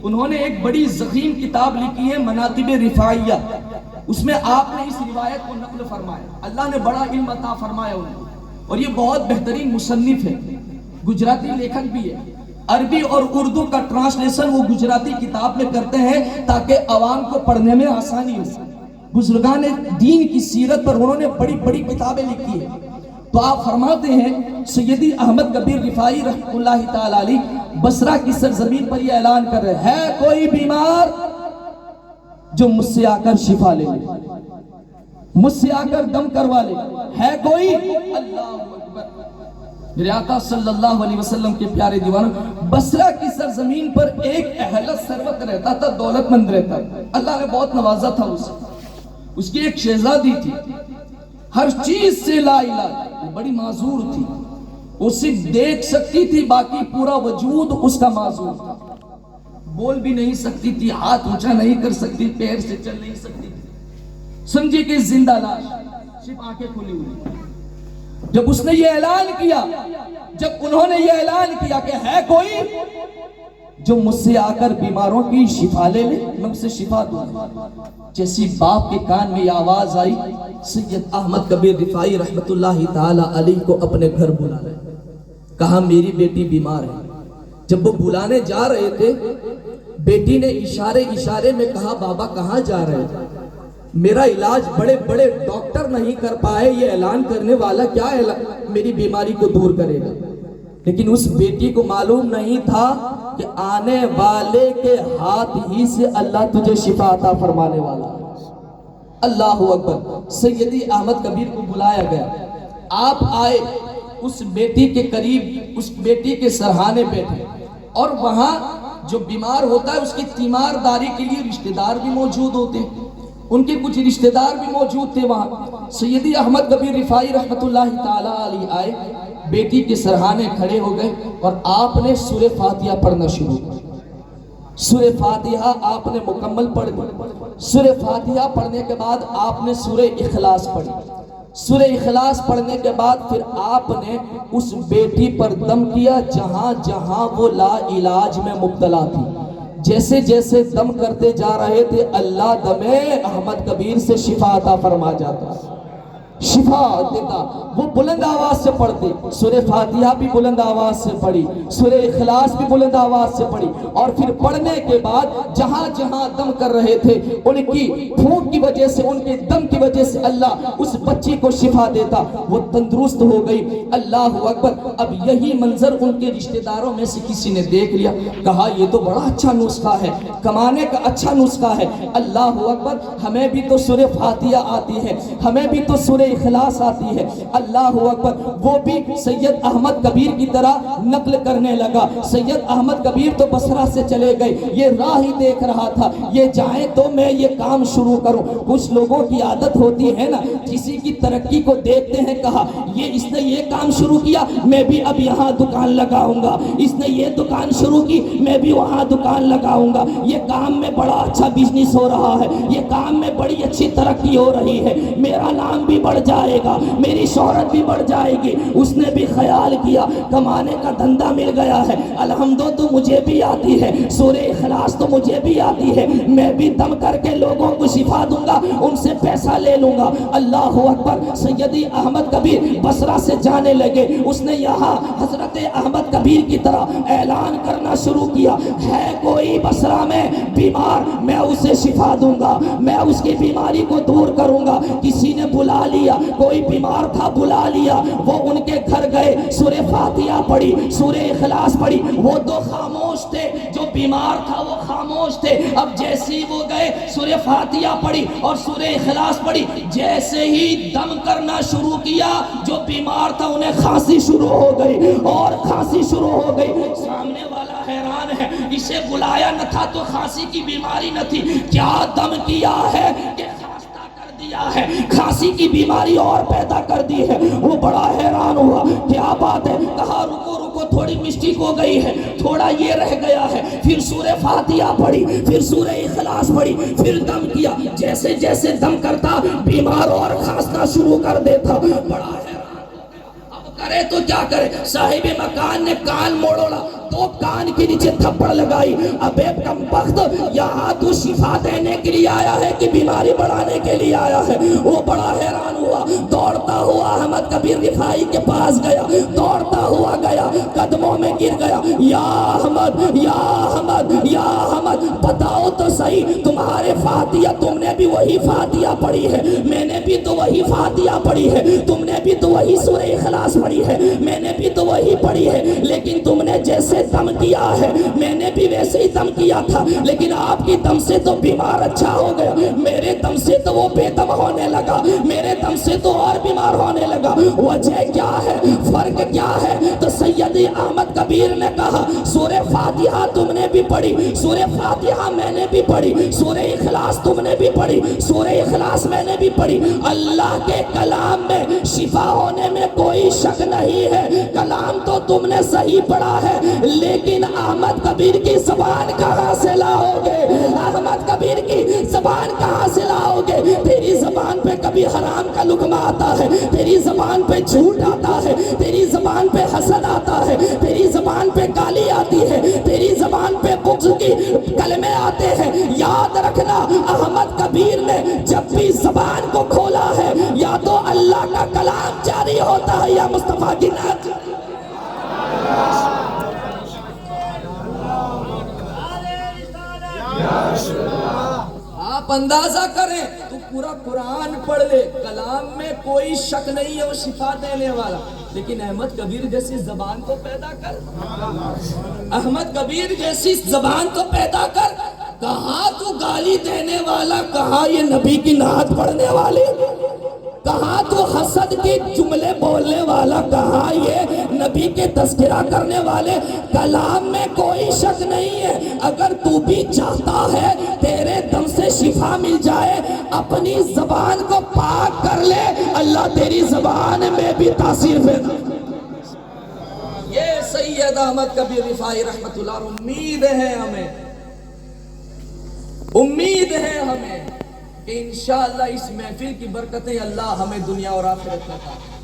انہوں نے ایک بڑی ضخیم کتاب لکھی ہے مناقب رفاعیہ، اس میں آپ نے اس روایت کو نقل فرمایا۔ اللہ نے بڑا علم عطا فرمایا ان کو، اور یہ بہت بہترین مصنف ہے، گجراتی لیکھک بھی ہے۔ عربی اور اردو کا ٹرانسلیشن وہ گجراتی کتاب میں کرتے ہیں تاکہ عوام کو پڑھنے میں آسانی ہو۔ بزرگان دین کی سیرت پر انہوں نے بڑی بڑی کتابیں لکھی ہیں۔ تو آپ فرماتے ہیں سیدی احمد کبیر رفاعی رحمۃ اللہ تعالی علیہ بصرہ کی سرزمین پر یہ اعلان کر رہے ہیں، ہے کوئی بیمار جو مجھ سے آ کر شفا لے لے، مجھ سے آ کر دم کروا لے، ہے کوئی؟ اللہ اکبر۔ میرے آقا صلی اللہ علیہ وسلم کے پیارے دیوانوں، بصرہ کی سرزمین پر ایک اہل ثروت رہتا تھا، دولت مند رہتا تھا، اللہ نے بہت نوازا تھا اسے۔ اس کی ایک شہزادی تھی، ہر چیز سے لا علاج، وہ بڑی معذور تھی، وہ صرف دیکھ سکتی تھی، باقی پورا وجود اس کا معذور تھا۔ بول بھی نہیں سکتی تھی، ہاتھ اونچا نہیں کر سکتی، پیر سے چل نہیں سکتی تھی، سمجھے کہ زندہ لاش، صرف آنکھیں کھلی ہوئی۔ جب اس نے یہ اعلان کیا، جب انہوں نے یہ اعلان کیا کہ ہے کوئی جو مجھ سے آ کر بیماروں کی شفا لے لے، میں اسے شفا دوں، جیسی باپ کے کان میں یہ آواز آئی، سید احمد کبیر رفاعی رحمت اللہ تعالی علیہ کو اپنے گھر بلا لے، کہا میری بیٹی بیمار ہے۔ جب وہ بلانے جا رہے تھے، بیٹی نے اشارے میں کہا بابا کہاں جا رہے ہیں؟ میرا علاج بڑے بڑے ڈاکٹر نہیں کر پائے، یہ اعلان کرنے والا کیا میری بیماری کو دور کرے گا؟ لیکن اس بیٹی کو معلوم نہیں تھا کہ آنے والے کے ہاتھ ہی سے اللہ تجھے شفا عطا فرمانے والا ہے۔ اللہ اکبر۔ سیدی احمد کبیر کو بلایا گیا، آپ آئے، اس بیٹی کے قریب، اس بیٹی کے سرہانے بیٹھے، اور وہاں جو بیمار ہوتا ہے اس کی تیمارداری کے لیے رشتہ دار بھی موجود ہوتے ہیں، ان کے کچھ رشتہ دار بھی موجود تھے وہاں۔ سیدی احمد کبیر رفاعی رحمت اللہ تعالی علیہ آئے، بیٹی کے سرہانے کھڑے ہو گئے، اور آپ نے سورہ فاتحہ پڑھنا شروع کیا۔ سورہ فاتحہ آپ نے مکمل پڑھ دی۔ سورہ فاتحہ پڑھنے کے بعد آپ نے سورہ اخلاص پڑھی۔ سورہ اخلاص پڑھنے کے بعد پھر آپ نے اس بیٹی پر دم کیا جہاں جہاں وہ لا علاج میں مبتلا تھی۔ جیسے جیسے دم کرتے جا رہے تھے، اللہ دم احمد کبیر سے شفا عطا فرما جاتا، شفا دیتا۔ وہ بلند آواز سے پڑھتے، سورہ فاتحہ بھی بلند آواز سے پڑھی، سورہ اخلاص بھی بلند آواز سے پڑھی، اور پھر پڑھنے کے بعد جہاں جہاں دم کر رہے تھے ان کی پھونک کی وجہ سے، ان کے دم کی وجہ سے اللہ اس بچی کو شفا دیتا، وہ تندرست ہو گئی۔ اللہ اکبر۔ اب یہی منظر ان کے رشتہ داروں میں سے کسی نے دیکھ لیا، کہا یہ تو بڑا اچھا نسخہ ہے، کمانے کا اچھا نسخہ ہے۔ اللہ اکبر۔ ہمیں بھی تو سورہ فاتحہ آتی ہے، ہمیں بھی تو سورہ اخلاص آتی ہے۔ اللہ اکبر۔ وہ بھی سید احمد کبیر کی طرح نقل کرنے لگا۔ سید احمد کبیر تو بصرہ سے چلے گئے، یہ راہ ہی دیکھ رہا تھا، یہ جائیں تو میں یہ کام شروع کروں۔ کچھ لوگوں کی عادت ہوتی ہے نا، کسی کی ترقی کو دیکھتے ہیں، کہا یہ اس نے یہ کام شروع کیا، میں بھی اب یہاں دکان لگاؤں گا، اس نے یہ دکان شروع کی، میں بھی وہاں دکان لگاؤں گا، یہ کام میں بڑا اچھا بزنس ہو رہا ہے، یہ کام میں بڑی اچھی ترقی ہو رہی ہے، میرا نام بھی بڑھ جائے گا، میری شہرت بھی بڑھ جائے گی۔ اس نے بھی خیال کیا کمانے کا دھندا مل گیا ہے، الحمدو تو مجھے بھی آتی ہے، سورہ اخلاص تو مجھے بھی آتی ہے، میں بھی دم کر کے لوگوں کو شفا دوں گا، ان سے پیسہ لے لوں گا۔ اللہ اکبر۔ سیدی احمد کبیر بصرہ سے جانے لگے، اس نے یہاں حضرت احمد کبیر کی طرح اعلان کرنا شروع کیا، ہے کوئی بصرہ میں بیمار، میں اسے شفا دوں گا، میں اس کی بیماری کو دور کروں گا۔ کسی نے بلا لیا، کوئی بیمار تھا بلا لیا، وہ ان کے گھر گئے، سورہ فاتحہ پڑھی، سورہ اخلاص پڑھی۔ وہ تو خاموش تھے، جو بیمار تھا وہ خاموش تھے۔ اب جیسے ہی وہ گئے، سورہ فاتحہ پڑھی اور سورہ اخلاص پڑھی، جیسے ہی دم کرنا شروع کیا، جو بیمار تھا انہیں کھانسی شروع ہو گئی، اور کھانسی شروع ہو گئی۔ سامنے والا حیران ہے، اسے بلایا نہ تھا تو کھانسی کی بیماری نہ تھی، کیا دم کیا ہے کہ ہے، کھانسی کی بیماری اور پیدا کر دی ہے۔ وہ بڑا حیران ہوا، کیا بات ہے؟ کہا رکو رکو، تھوڑی مسٹیک ہو گئی ہے، تھوڑا یہ رہ گیا ہے۔ پھر سورہ فاتحہ پڑھی، پھر سورہ اخلاص پڑھی، پھر دم کیا، جیسے جیسے دم کرتا بیمار اور کھانسنا شروع کر دیتا۔ بڑا حیران، اب کرے تو کیا کرے؟ صاحب مکان نے کان موڑا، تو کان کے نیچے تھپڑ لگائی، ابے کمبخت یہاں تو شفا دینے کے لیے آیا ہے کہ بیماری بڑھانے کے لیے آیا ہے؟ وہ بڑا حیران ہوا، دوڑتا ہوا احمد کبیر رفاعی کے پاس گیا، دوڑتا ہوا گیا، قدموں میں گر گیا، یا احمد یا احمد یا احمد، بتاؤ تو صحیح، تمہارے فاتحہ تم نے بھی وہی فاتحہ پڑھی ہے، میں نے بھی تو وہی فاتحہ پڑھی ہے، تم نے بھی تو وہی سورہ اخلاص پڑھی ہے، میں نے بھی تو وہی پڑھی ہے، لیکن تم نے جیسے دم کیا ہے میں نے بھی ویسے ہی دم کیا تھا، لیکن آپ کی دم سے تو بیمار اچھا ہو گیا، میرے دم سے تو وہ بے دم ہونے لگا، میرے دم سے تو اور بیمار ہونے لگا، وجہ کیا ہے، فرق کیا ہے؟ تو سید احمد کبیر نے کہا سورہ فاتحہ تم نے بھی پڑھی، سورہ فاتحہ میں نے بھی پڑھی، سورہ اخلاص تم نے بھی پڑھی، سورہ اخلاص میں نے بھی پڑھی، اللہ کے کلام میں شفا ہونے میں کوئی شک نہیں ہے، کلام تو تم نے صحیح پڑھا ہے، لیکن احمد کبیر کی زبان کہاں سے لاؤ گے؟ احمد کبیر کی زبان کہاں سے لاؤ گے؟ تیری زبان پہ کبھی حرام کا لقمہ آتا ہے، تیری زبان پہ جھوٹ آتا ہے، تیری زبان پہ حسد آتا ہے، تیری زبان پہ گالی آتی ہے، تیری زبان پہ بغض کی کلمے آتے ہیں، یاد رکھنا احمد کبیر نے جب بھی زبان کو کھولا ہے یا تو اللہ کا کلام جاری ہوتا ہے یا مصطفیٰ کی نعت جاری آپ اندازہ کریں تو پورا قرآن پڑھ لے، کلام میں کوئی شک نہیں ہے وہ شفا دینے والا، لیکن احمد کبیر جیسی زبان کو پیدا کر، احمد کبیر جیسی زبان کو پیدا کر، کہاں تو گالی دینے والا، کہاں یہ نبی کی نعت پڑھنے والے، کہاں تو حسد کے جملے بولنے والا، کہاں یہ نبی کے تذکرہ کرنے والے، کلام میں کوئی شک نہیں ہے، اگر تو بھی چاہتا ہے تیرے دم سے شفا مل جائے، اپنی زبان کو پاک کر لے، اللہ تیری زبان میں بھی تاثیر پیدا۔ یہ سید احمد کبیر رفاعی رحمت اللہ، امید ہے ہمیں، امید ہے ہمیں کہ انشاءاللہ اس محفل کی برکتیں اللہ ہمیں دنیا اور آخرت میں عطا کرے۔